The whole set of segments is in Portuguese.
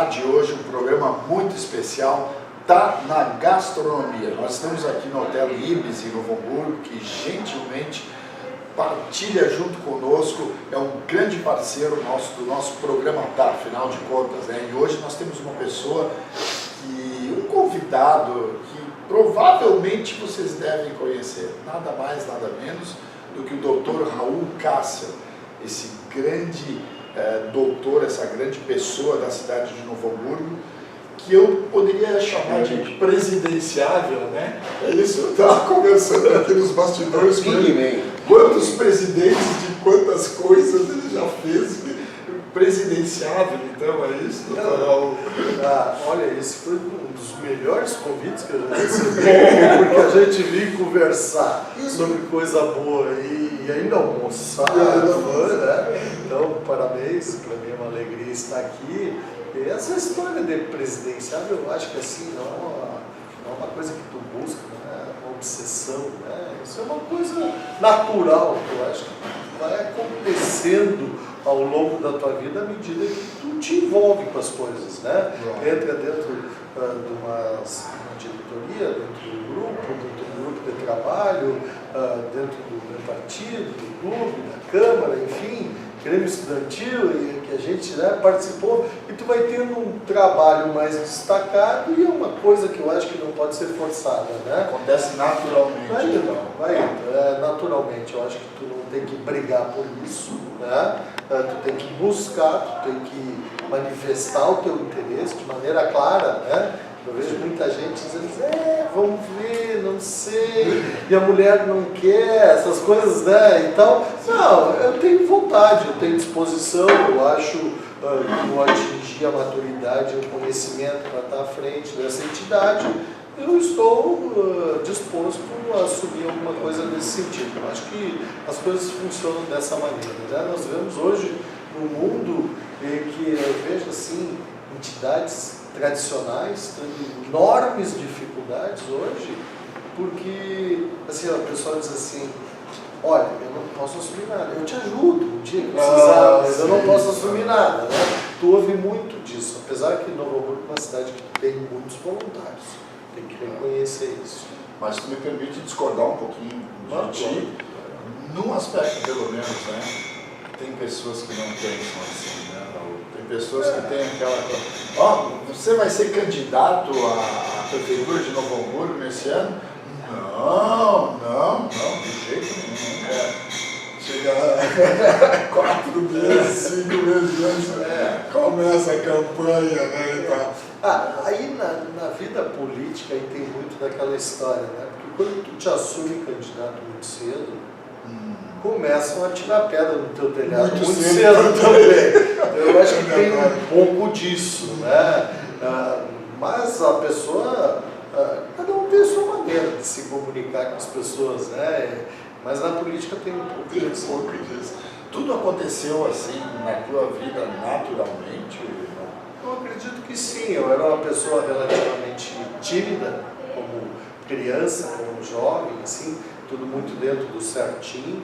programa de hoje, um programa muito especial, tá na gastronomia. Nós estamos aqui no Hotel Ibis, em Novo Hamburgo, que gentilmente partilha junto conosco, é um grande parceiro do nosso programa, afinal de contas, né? E hoje nós temos uma pessoa, um convidado que provavelmente vocês devem conhecer, nada mais, nada menos do que o Dr. Raul Cássio, esse grande doutor, essa grande pessoa da cidade de Novo Hamburgo, que eu poderia chamar de presidenciável, né? É isso, eu estava conversando aqui nos bastidores com ele. Quantos presidentes de quantas coisas ele já fez, presidenciável, então, é isso, doutor Raul? Olha, esse foi um dos melhores convites que eu já recebi, porque a gente veio conversar sobre coisa boa e ainda almoçar, né? Então, parabéns, para mim é uma alegria estar aqui. E essa história de presidenciável, eu acho que assim, não é uma coisa que tu busca, não é uma obsessão, né? Isso é uma coisa natural, que eu acho que vai acontecendo ao longo da tua vida à medida que tu te envolve com as coisas, né? Entra dentro de uma diretoria, dentro do grupo de trabalho, dentro do partido, do clube, da Câmara, enfim, Grêmio Estudantil, que a gente, né, participou, e tu vai tendo um trabalho mais destacado e é uma coisa que eu acho que não pode ser forçada, né? Acontece naturalmente. Naturalmente, eu acho que tu não tem que brigar por isso, né? Tu tem que buscar, tu tem que manifestar o teu interesse de maneira clara, né? Eu vejo muita gente dizendo, vamos ver, não sei, e a mulher não quer, essas coisas, né? Então, não, eu tenho vontade, eu tenho disposição, eu acho que eu atingi a maturidade, o conhecimento para estar à frente dessa entidade, eu estou disposto a assumir alguma coisa nesse sentido. Eu acho que as coisas funcionam dessa maneira, né? Nós vemos hoje num mundo que eu vejo assim, entidades tradicionais tendo enormes dificuldades hoje, porque assim, o pessoal diz assim, olha, eu não posso assumir nada, eu te ajudo um dia que precisar, mas eu não posso assumir nada, né? Tu ouve muito disso, apesar que Novo Hamburgo é uma cidade que tem muitos voluntários, tem que reconhecer isso. Mas tu me permite discordar um pouquinho de ti, num aspecto pelo menos, né? Tem pessoas que não pensam assim, né, Raul? Tem pessoas que têm aquela coisa, ó, você vai ser candidato à prefeitura de Novo Hamburgo nesse ano? Não, de jeito nenhum. Chega 4 meses, 5 meses antes, começa a campanha, né, e tal. Aí na vida política aí tem muito daquela história, né? Porque quando tu te assume candidato muito cedo, começam a tirar pedra no teu telhado muito cedo também. Eu acho que tem um pouco disso, né? Mas a pessoa, cada um tem a sua maneira de se comunicar com as pessoas, né? Mas na política tem um pouco disso. Tudo aconteceu assim na tua vida naturalmente? Eu acredito que sim. Eu era uma pessoa relativamente tímida, como criança, como jovem, assim, tudo muito dentro do certinho.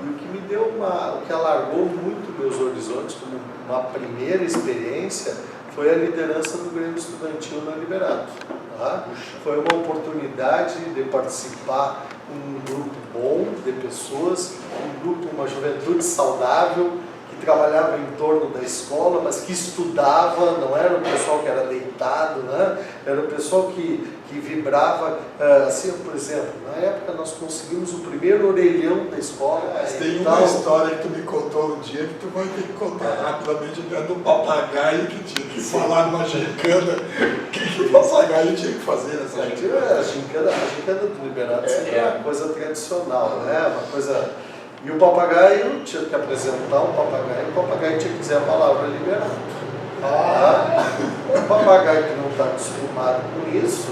E o que me deu o que alargou muito meus horizontes como uma primeira experiência foi a liderança do Grêmio Estudantil na Liberato. Tá? Foi uma oportunidade de participar um grupo bom de pessoas, um grupo, uma juventude saudável, que trabalhava em torno da escola, mas que estudava, não era o pessoal que era deitado, né? Era o pessoal que vibrava, assim, por exemplo, na época nós conseguimos o primeiro orelhão da escola. Mas tem uma história que tu me contou um dia que tu vai ter que contar rapidamente, dentro do papagaio que tinha que falar numa gincana. O que o papagaio tinha que fazer nessa gincana? A gincana do Liberato é uma coisa tradicional, né? Uma coisa... E o papagaio tinha que apresentar um papagaio, e o papagaio tinha que dizer a palavra Liberato. O papagaio que não está acostumado com isso,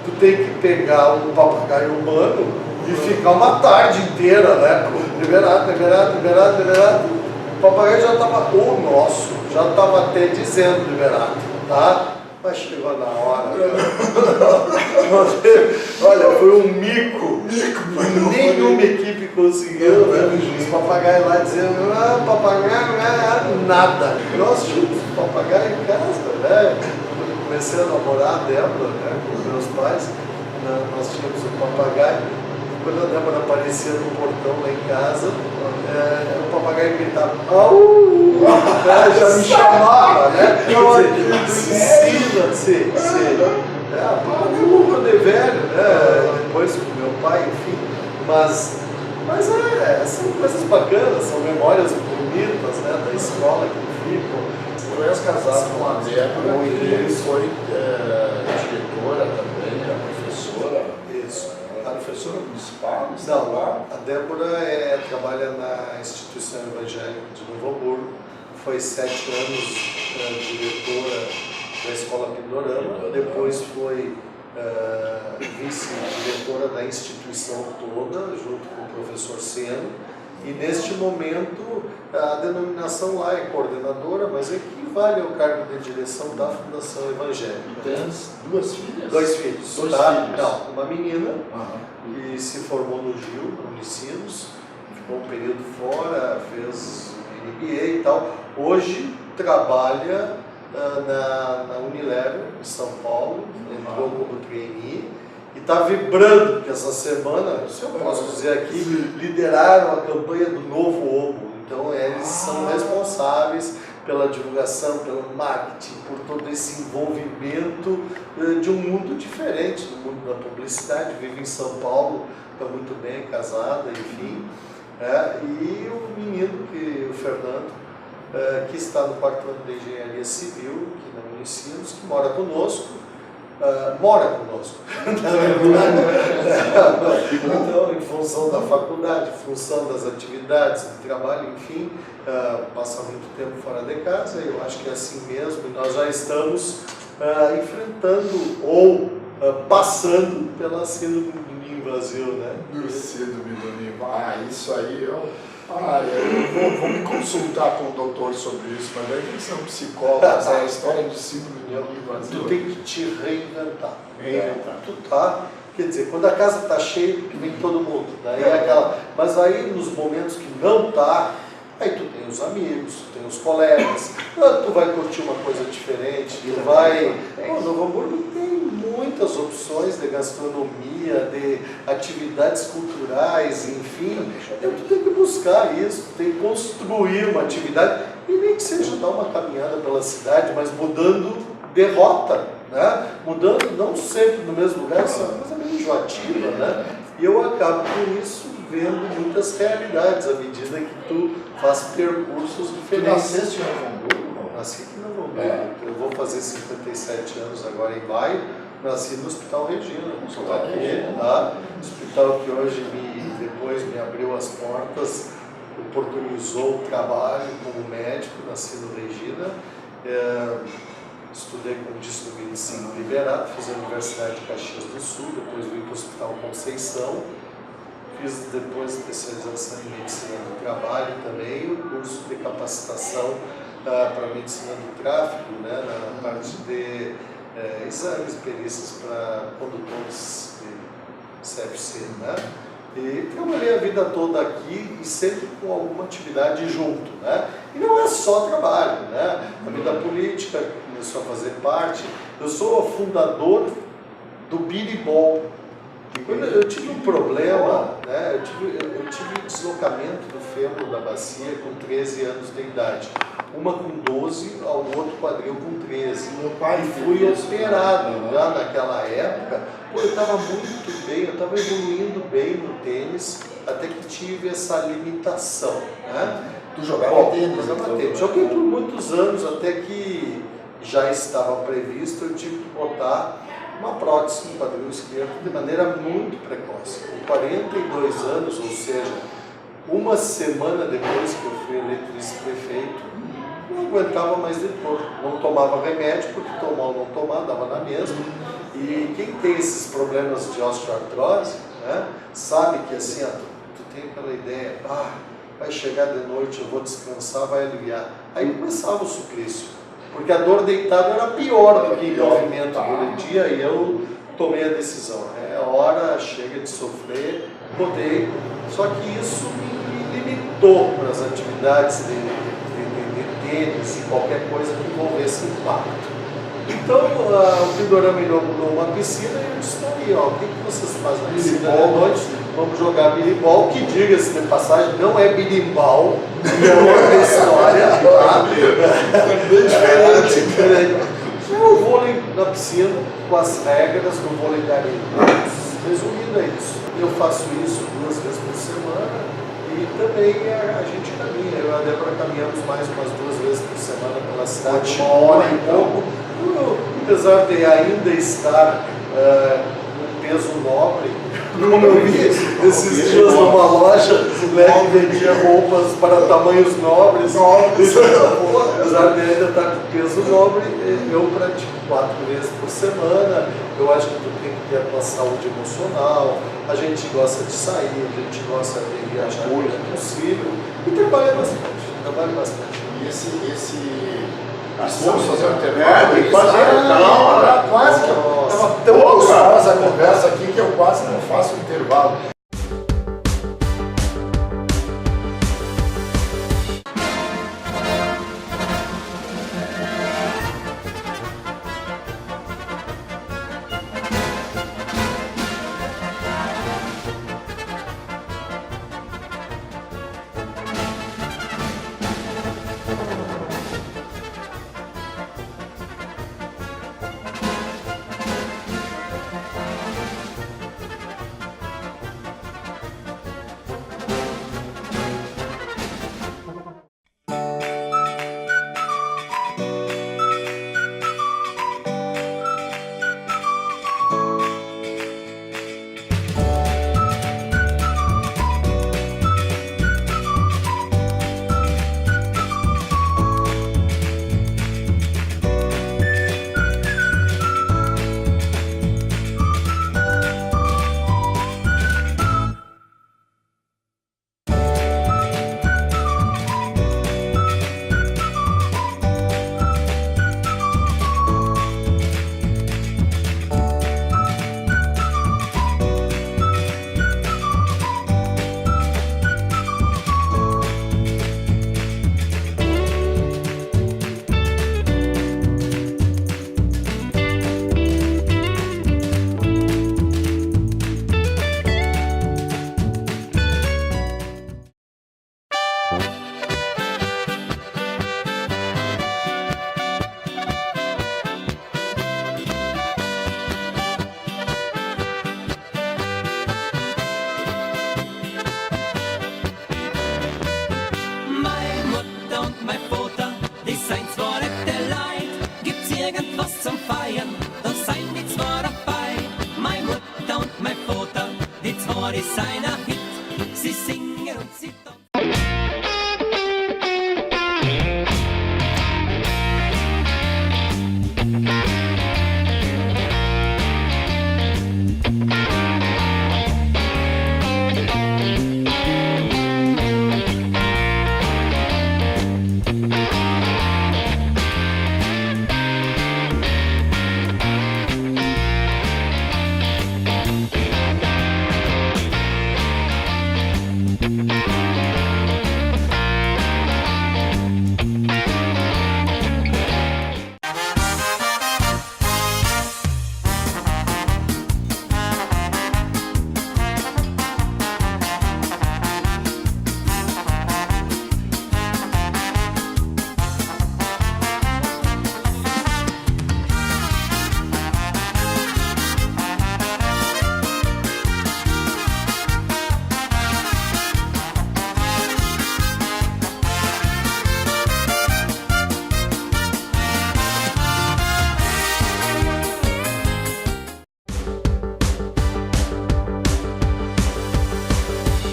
tu tem que pegar um papagaio humano e ficar uma tarde inteira, né? Liberato. O papagaio já estava, o nosso, já estava até dizendo Liberato, tá? Mas chegou na hora. Olha, foi um mico. Nenhuma equipe conseguiu, né? Os papagaios lá dizendo, papagaio não é nada. Nós tínhamos papagaio em casa, né? Quando eu comecei a namorar a Débora, né, com meus pais, nós tínhamos um papagaio. Quando a Débora aparecia no portão lá em casa, o papagaio gritava, au! Já me chamava, né? Sim. Papagaio morreu de velho, né? Depois com meu pai, enfim. Mas são coisas bacanas, são memórias bonitas, né, da escola que ficam. Tu és casado com a Débora, que foi diretora também, era professora. Isso. A professora municipal? Não, a Débora trabalha na instituição evangélica de Novo Hamburgo, foi 7 anos diretora da Escola Pindorama, depois foi vice-diretora da instituição toda, junto com o professor Seno, e neste momento a denominação lá é coordenadora, mas equivale ao cargo de direção da Fundação Evangélica. E tens 2 filhas? 2 filhos. Dois tá? filhos. Não, uma menina que se formou no Gil, no Unicinos, ficou um período fora, fez MBA e tal. Hoje trabalha na Unilever, em São Paulo, entrou como trainee e está vibrando, porque essa semana, se eu posso dizer aqui, lideraram a campanha do Novo Obo. Então eles são responsáveis pela divulgação, pelo marketing, por todo esse envolvimento de um mundo diferente do mundo da publicidade. Vive em São Paulo, está muito bem, casada, enfim. E o menino, o Fernando, que está no 4º ano de Engenharia Civil, aqui na Unicinos, que mora conosco, na verdade. Então, em função da faculdade, em função das atividades, do trabalho, enfim, passa muito tempo fora de casa, eu acho que é assim mesmo, e nós já estamos enfrentando ou passando pela síndrome do Ninho Vazio, né? Síndrome do Ninho. Isso aí eu vou me consultar com o doutor sobre isso, mas aí tem que ser um psicólogo, essa história de síndrome do Ninho Vazio. Tu tem que te reinventar. Reinventar. Tu tá Quer dizer, quando a casa está cheia, porque vem todo mundo. Daí é aquela... Mas aí nos momentos que não está, aí tu tem os amigos, tu tem os colegas, tu vai curtir uma coisa diferente, tu vai... Pô, Novo Hamburgo tem muitas opções de gastronomia, de atividades culturais, enfim. Então tu tem que buscar isso, tu tem que construir uma atividade, e nem que seja dar uma caminhada pela cidade, mas mudando de rota, né? Mudando não sempre no mesmo lugar, isso é uma coisa meio enjoativa, né? E eu acabo com isso vendo muitas realidades à medida que tu faz percursos Tu diferentes. nasceste em Novo Hamburgo? Nasci aqui em Novo Hamburgo. Eu vou fazer 57 anos agora em maio. Nasci no Hospital Regina, Hospital aqui, Regina. tá? Hospital que hoje depois me abriu as portas, oportunizou o trabalho como médico, nasci no Regina. Estudei como disse no Medicina Liberato, fiz a Universidade de Caxias do Sul, depois vim para o Hospital Conceição, fiz depois especialização em Medicina do Trabalho também, o curso de capacitação para Medicina do Tráfego, né, na parte de exames e perícias para condutores de CFC, né? E trabalhei a vida toda aqui e sempre com alguma atividade junto, né? E não é só trabalho, né? A vida política começou a fazer parte. Eu sou fundador do biribol. Quando eu tive um problema, né? Eu tive deslocamento do fêmur da bacia com 13 anos de idade. Uma com 12, ao outro quadril com 13. Meu pai e fui operado já naquela época. Pô, eu estava muito bem, eu estava evoluindo bem no tênis, até que tive essa limitação, né? Tu jogava tênis? Jogava tênis. Joguei por muitos anos, até que já estava previsto, eu tive que botar uma prótese no quadril esquerdo de maneira muito precoce. Com 42 anos, ou seja, uma semana depois que eu fui eleito vice-prefeito, não aguentava mais de dor. Não tomava remédio, porque tomar ou não tomar, dava na mesma. E quem tem esses problemas de osteoartrose, né, sabe que assim, tu tem aquela ideia, vai chegar de noite, eu vou descansar, vai aliviar. Aí começava o suplício, porque a dor deitada era pior do que em movimento durante o dia, e eu tomei a decisão, é hora, chega de sofrer, rodei. Só que isso me limitou para as atividades de tênis e qualquer coisa que envolvesse impacto. Então, o Pindorama inaugurou uma piscina e eu disse, aí, o que vocês fazem na piscina de noite? Vamos jogar biribol, que diga-se de passagem, não é birimbau, é outra história, tá? É bem diferente. É o vôlei na piscina, com as regras do vôlei de areia. Resumindo é isso. Eu faço isso 2 vezes por semana e também a gente caminha. Eu e a Débora caminhamos mais umas 2 vezes por semana pela cidade. Uma hora e pouco. Apesar de ainda estar com peso nobre, como eu vi esses dias numa loja que vendia roupas para tamanhos nobres, apesar de ainda estar com peso nobre, eu pratico 4 vezes por semana. Eu acho que tu tem que ter a tua saúde emocional, a gente gosta de sair, a gente gosta de viajar quando é possível e trabalha bastante. E Vamos fazer um intervalo? Tem que fazer. Quase que eu estava tão gostosa a conversa aqui que eu quase não faço intervalo. seien zwar nette Leid, gibt's irgendwas zum Feiern, da seien die zwar dabei. Meine Mutter und mein Vater, die zwei, die seien ein Hit, sie singen und sie tanzen.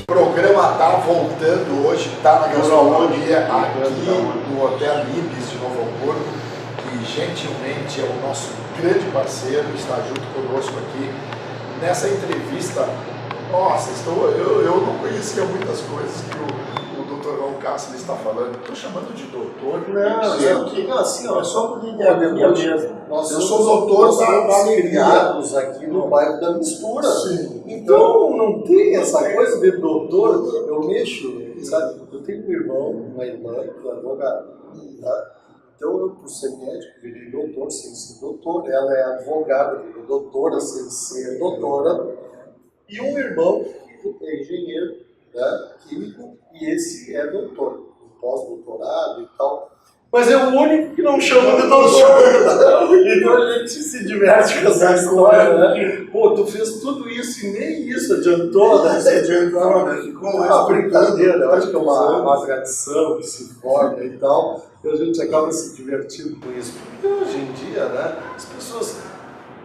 O programa está voltando hoje, está na gastronomia aqui no Hotel Ibis de Novo Hamburgo, que gentilmente é o nosso grande parceiro, está junto conosco aqui nessa entrevista. Nossa, eu não conhecia muitas coisas que o Dr. Raul Castro está falando. Estou chamando de doutor. Não, assim, ó, só por entender mesmo. Eu sou doutor da criados aqui no bairro da Mistura. Sim. Então não tem essa coisa de doutor. Eu mexo, sabe? Eu tenho um irmão, uma irmã que é advogada. Tá? Então eu, por ser médico, virei doutor sem ser doutor. Ela é advogada, virou doutora sem ser doutora. E um irmão que é engenheiro, né, químico, e esse é doutor, pós-doutorado e tal. Mas é o único que não chama de doutor. Então a gente se diverte com essa história, né? Pô, tu fez tudo isso e nem isso adiantou, né? Adiantou, né? Ficou uma brincadeira, eu acho que é uma tradição que se forma e tal, e a gente acaba se divertindo com isso. Porque hoje em dia, né, as pessoas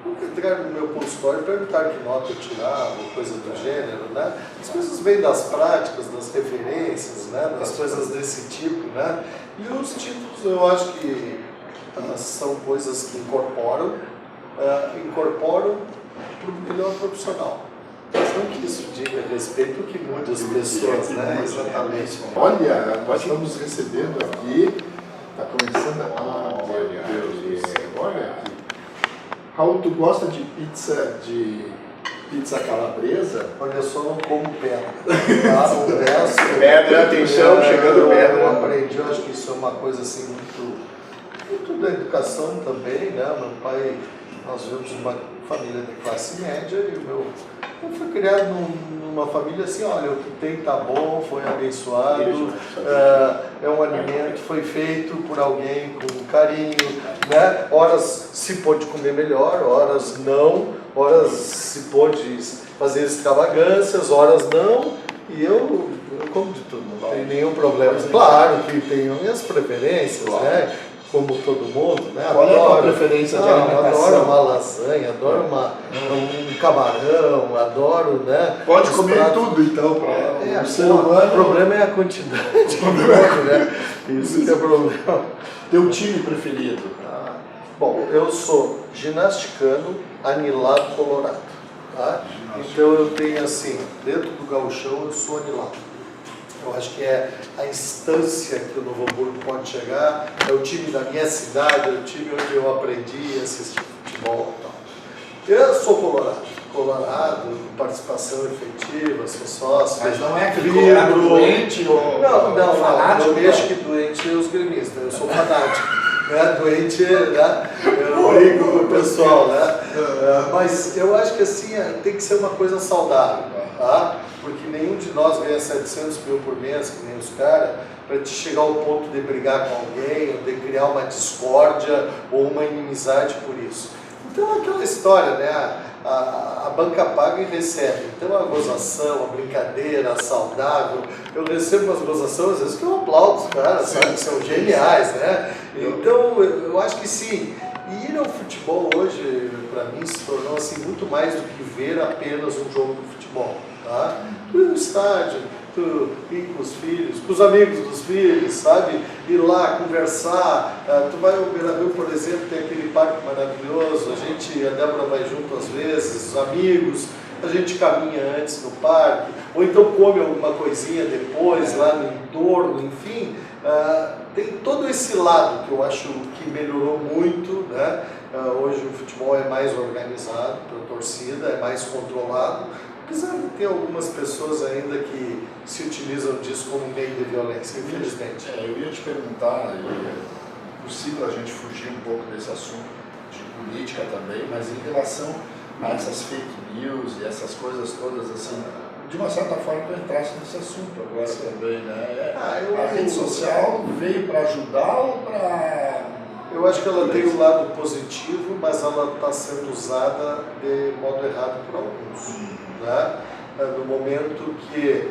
nunca entraram no meu consultório e perguntaram que nota eu tirava, ou coisa do gênero, né? As coisas vêm das práticas, das referências, né? Das coisas desse tipo, né? E os títulos eu acho que são coisas que incorporam para o melhor profissional. Mas não que isso diga respeito que mude as pessoas, né? Exatamente. Olha, nós estamos recebendo aqui, está começando a... meu Deus do céu, olha aqui. Raul, tu gosta de pizza calabresa? Olha, eu só não como pedra. Tá? O resto... Pedra, atenção, chegando pedra. Eu aprendi, eu acho que isso é uma coisa assim muito da educação também, né? Meu pai, nós vimos uma família de classe média e eu fui criado numa família assim, olha, o que tem tá bom, foi abençoado, é um alimento que foi feito por alguém com carinho, né? Horas se pôde comer melhor, horas não, horas se pôde fazer extravagâncias, horas não, e eu como de tudo, não tem nenhum problema. Claro que tenho minhas preferências, né? Como todo mundo, né? Qual é a tua preferência de alimentação? Adoro uma lasanha, adoro um camarão, adoro, né? Pode comer tudo, então, para o ser humano. O problema é a quantidade de comida, né? Isso que é o problema. Teu time preferido? Bom, eu sou ginasticano, anilado colorado, tá? Então eu tenho assim, dentro do gauchão eu sou anilado. Eu acho que é a instância que o Novo Hamburgo pode chegar, é o time da minha cidade, é o time onde eu aprendi a assistir futebol e tal. Eu sou colorado, participação efetiva, sou sócio. Mas não é aquele colorado doente ou fanático? Não mexo que doente é os gremistas, eu sou fanático. Né? Doente, né? Eu brinco com o pessoal, né? Mas eu acho que assim, tem que ser uma coisa saudável, tá? Porque nenhum de nós ganha 700 mil por mês, que nem os caras, para te chegar ao ponto de brigar com alguém, ou de criar uma discórdia ou uma inimizade por isso. Então aquela história, né? A banca paga e recebe. Então a gozação, a brincadeira, a saudável. Eu recebo umas gozações, às vezes que eu aplaudo os caras, sabe? São geniais, né? Então eu acho que sim. E ir ao futebol hoje, para mim, se tornou assim, muito mais do que ver apenas um jogo de futebol. Tá? Tu ir no estádio, tu ir com os filhos, com os amigos dos filhos, sabe? Ir lá, conversar. Tu vai ao Beira-Rio, por exemplo, tem aquele parque maravilhoso, a Débora vai junto às vezes, os amigos, a gente caminha antes no parque, ou então come alguma coisinha depois, lá no entorno, enfim. Tem todo esse lado que eu acho que melhorou muito, né? Hoje o futebol é mais organizado pela torcida, é mais controlado, apesar de ter algumas pessoas ainda que se utilizam disso como meio de violência, infelizmente. Eu ia te perguntar, é possível a gente fugir um pouco desse assunto de política também, mas em relação a essas fake news e essas coisas todas assim, de uma certa forma tu entraste nesse assunto agora também, né? A rede social veio para ajudar ou para... Eu acho que ela tem um lado positivo, mas ela está sendo usada de modo errado por alguns. Né? No momento que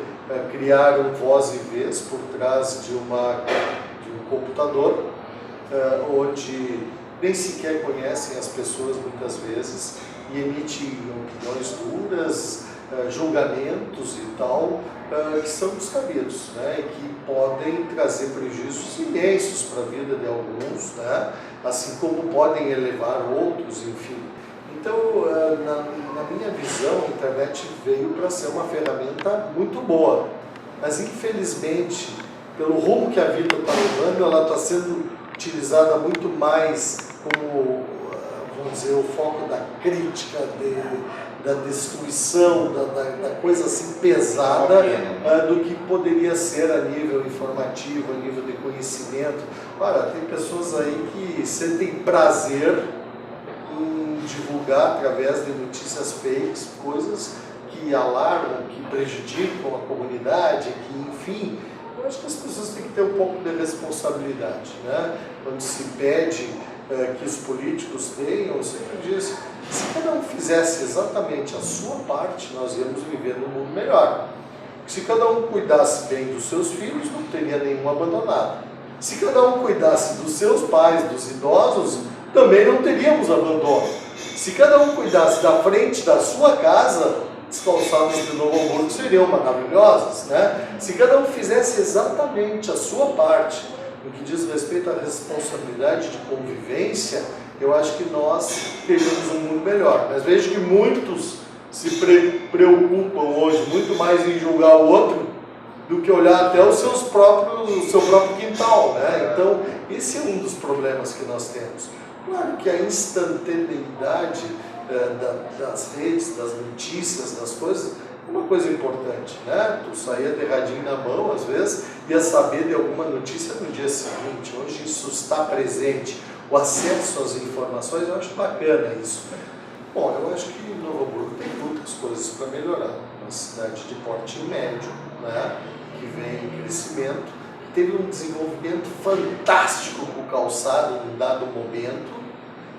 criaram voz e vez por trás de um computador, onde nem sequer conhecem as pessoas muitas vezes e emitem opiniões duras, julgamentos e tal, que são descabidos, né? E que podem trazer prejuízos imensos para a vida de alguns, né? Assim como podem elevar outros, enfim. Então, na minha visão, a internet veio para ser uma ferramenta muito boa, mas infelizmente, pelo rumo que a vida está levando, ela está sendo utilizada muito mais como, vamos dizer, o foco da crítica, da destruição, da coisa assim pesada, do que poderia ser a nível informativo, a nível de conhecimento. Olha, tem pessoas aí que sentem prazer em divulgar através de notícias fakes, coisas que alarmam, que prejudicam a comunidade, que enfim, eu acho que as pessoas têm que ter um pouco de responsabilidade, né? Quando se pede que os políticos tenham, eu sempre disse, se cada um fizesse exatamente a sua parte, nós íamos viver num mundo melhor. Se cada um cuidasse bem dos seus filhos, não teria nenhum abandonado. Se cada um cuidasse dos seus pais, dos idosos, também não teríamos abandono. Se cada um cuidasse da frente da sua casa, as calçadas de Novo Hamburgo seriam maravilhosas, né? Se cada um fizesse exatamente a sua parte, no que diz respeito à responsabilidade de convivência, eu acho que nós teríamos um mundo melhor. Mas vejo que muitos se preocupam hoje muito mais em julgar o outro do que olhar até o seu próprio quintal, né? Então, esse é um dos problemas que nós temos. Claro que a instantaneidade das redes, das notícias, das coisas, é uma coisa importante, né? Tu saía de radinho na mão, às vezes, ia saber de alguma notícia no dia seguinte. Hoje isso está presente. O acesso às informações, eu acho bacana isso. Bom, eu acho que Novo Hamburgo tem muitas coisas para melhorar. Uma cidade de porte médio, né? Que vem em crescimento, teve um desenvolvimento fantástico com o calçado num dado momento,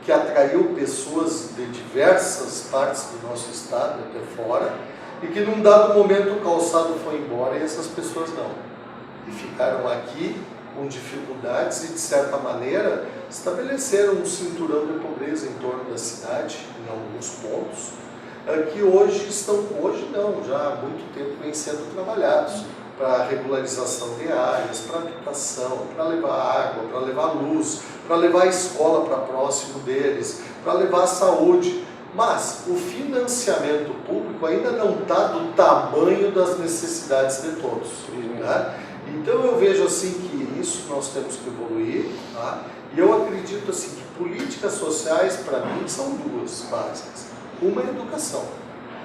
que atraiu pessoas de diversas partes do nosso estado, até fora, e que num dado momento o calçado foi embora e essas pessoas não. E ficaram aqui com dificuldades e, de certa maneira, estabeleceram um cinturão de pobreza em torno da cidade, em alguns pontos, que hoje já há muito tempo vêm sendo trabalhados para regularização de áreas, para habitação, para levar água, para levar luz, para levar a escola para próximo deles, para levar a saúde. Mas o financiamento público ainda não está do tamanho das necessidades de todos. Né? Então eu vejo assim que isso nós temos que evoluir, tá? E eu acredito assim que políticas sociais para mim são duas básicas. Uma é a educação.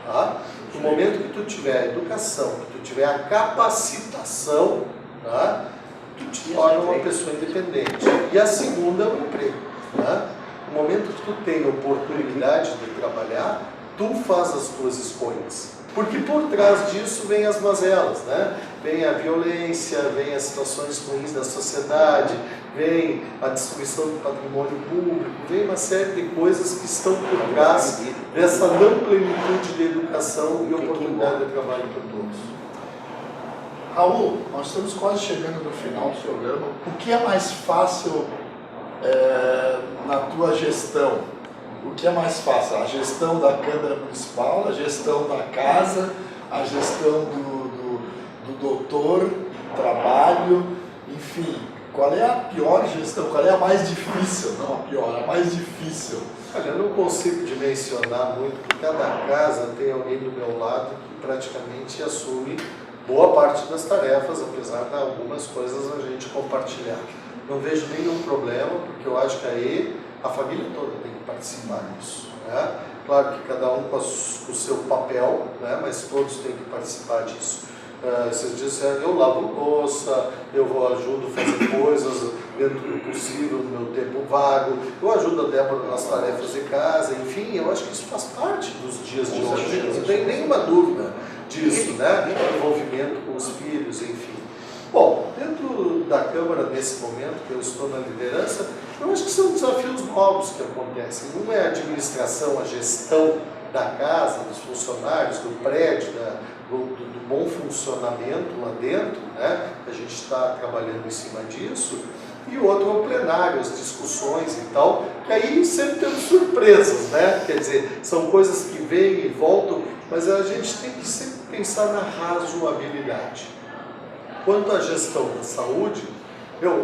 Tá? No momento que tu tiver a educação, que tu tiver a capacitação, tá? Tu te torna uma pessoa independente. E a segunda é o emprego. Tá? No momento que tu tem oportunidade de trabalhar, tu faz as tuas escolhas. Porque por trás disso vem as mazelas, né? Vem a violência, vem as situações ruins da sociedade, vem a destruição do patrimônio público, vem uma série de coisas que estão por trás dessa não plenitude de educação e oportunidade de trabalho para todos. Raul, nós estamos quase chegando no final do programa. O que é mais fácil na tua gestão? O que é mais fácil? A gestão da Câmara Municipal, a gestão da casa, a gestão do doutor, trabalho, enfim. Qual é a pior gestão? Qual é a mais difícil? Não a pior, a mais difícil. Olha, eu não consigo dimensionar muito, porque cada casa tem alguém do meu lado que praticamente assume boa parte das tarefas, apesar de algumas coisas a gente compartilhar. Não vejo nenhum problema, porque eu acho que aí a família toda tem que participar disso, né? Claro que cada um com o seu papel, né? Mas todos têm que participar disso. Vocês disseram, eu lavo louça, eu ajudo a fazer coisas dentro do possível, no meu tempo vago, eu ajudo a Débora nas tarefas de casa, enfim, eu acho que isso faz parte dos dias de hoje, não tem nenhuma dúvida disso, né? Envolvimento com os filhos, enfim. Bom, dentro da Câmara, nesse momento que eu estou na liderança, eu acho que são desafios novos que acontecem. Um é a administração, a gestão da casa, dos funcionários, do prédio, do bom funcionamento lá dentro, né? A gente está trabalhando em cima disso. E o outro é o plenário, as discussões e tal, que aí sempre temos surpresas, né? Quer dizer, são coisas que vêm e voltam, mas a gente tem que sempre pensar na razoabilidade. Quanto à gestão da saúde,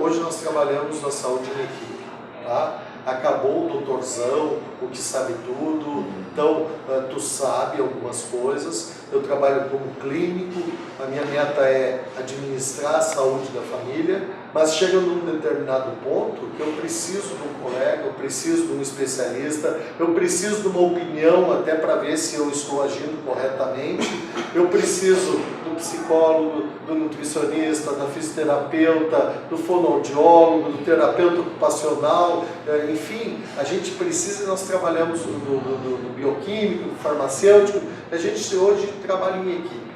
hoje nós trabalhamos na saúde em equipe, tá? Acabou o doutorzão, o que sabe tudo, então tu sabe algumas coisas, eu trabalho como clínico, a minha meta é administrar a saúde da família, mas chega num determinado ponto que eu preciso de um colega, eu preciso de um especialista, eu preciso de uma opinião até para ver se eu estou agindo corretamente, eu preciso do psicólogo, do nutricionista, da fisioterapeuta, do fonoaudiólogo, do terapeuta ocupacional, enfim, a gente precisa, nós trabalhamos do bioquímico, do farmacêutico, a gente hoje trabalha em equipe.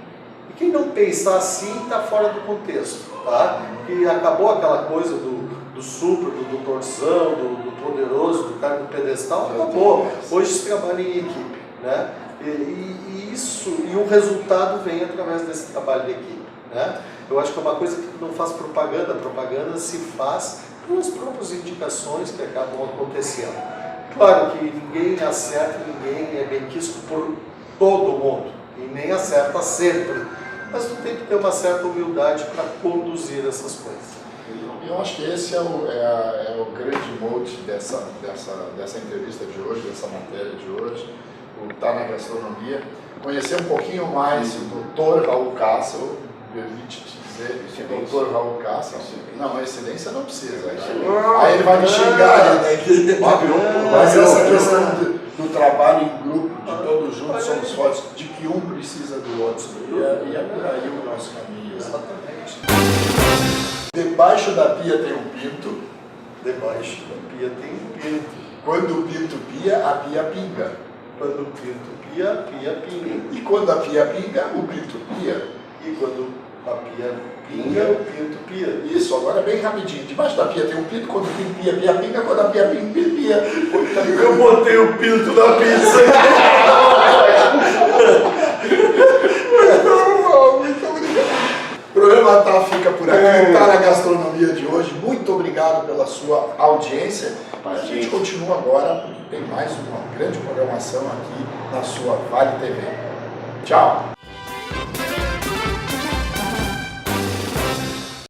E quem não pensar assim está fora do contexto, tá? E acabou aquela coisa do super, do doutorzão, do poderoso, do cara do pedestal, acabou. Hoje se trabalha em equipe, né? E o resultado vem através desse trabalho de equipe, né? Eu acho que é uma coisa que não faz propaganda, a propaganda se faz pelas próprias indicações que acabam acontecendo. Claro que ninguém acerta, ninguém é benquisto por todo mundo, e nem acerta sempre, mas tu tem que ter uma certa humildade para conduzir essas coisas. Eu acho que esse é o grande mote dessa entrevista de hoje, dessa matéria de hoje, o Tá na Gastronomia. Conhecer um pouquinho mais o Dr. Raul Cassa, eu permite te dizer, o Dr. Raul Cassa. Não, a excelência não precisa. Aí ele vai me xingar, né? Mas essa questão do trabalho em grupo, de todos juntos somos fortes, de que um precisa do outro. E é por aí o nosso caminho. Exatamente. Debaixo da pia tem um pinto. Debaixo da pia tem um pinto. Quando o pinto pia, a pia pinga. Quando o pinto pia, a pia pinga. E quando a pia pinga, o pinto pia. E quando a pia pinga, o pinto pia. Isso, agora bem rapidinho. Debaixo da pia tem um pinto, quando o pinto pia, a pia pinga, quando a pia pinga, pia. Eu botei o pinto na pizza. Muito obrigado. O programa fica por aqui, Tá na Gastronomia de hoje. Muito obrigado pela sua audiência. A gente continua agora, porque tem mais uma grande programação aqui na sua Vale TV. Tchau!